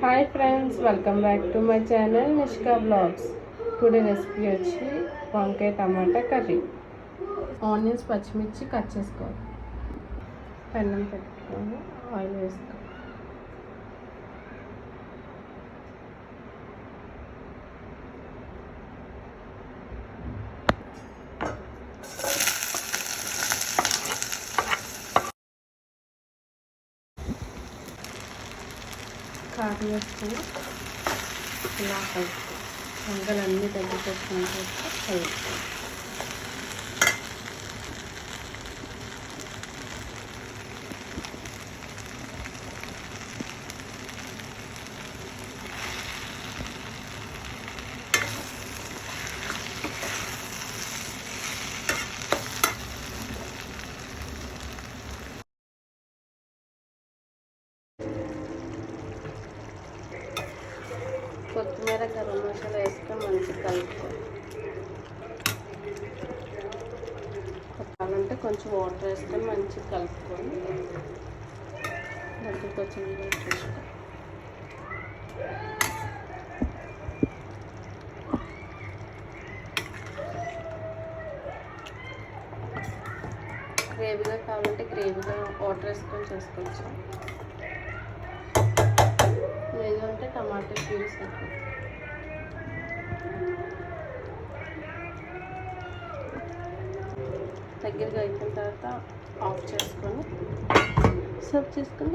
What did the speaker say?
Hi friends, welcome back to my channel Nishka blogs. Today recipe వచ్చి వంకాయ టమాటా curry. Onions పచ్చిమిర్చి కట్ చేసుకోవాలి. పెన్నం పెట్టుకొని ఆయిల్ వేసుకోవాలి. కారం వేసుకొని ఇలా కలుపుకోవాలి. వంగలన్నీ దగ్గర పెట్టుకుని కలుపుకోవాలి. కొత్తిమీర గరం మసాలా వేసుకొని మంచిగా కలుపుకోవాలి. కావాలంటే కొంచెం వాటర్ వేసుకొని మంచిగా కలుపుకొని దగ్గరికి వచ్చి చూసుకోవాలి. గ్రేవీగా కావాలంటే గ్రేవీగా వాటర్ వేసుకొని చేసుకోవచ్చు. లేదు అంటే టమాటా ప్యూరీస్ దగ్గరగా అయిపోయిన తర్వాత ఆఫ్ చేసుకొని సర్వ్ చేసుకొని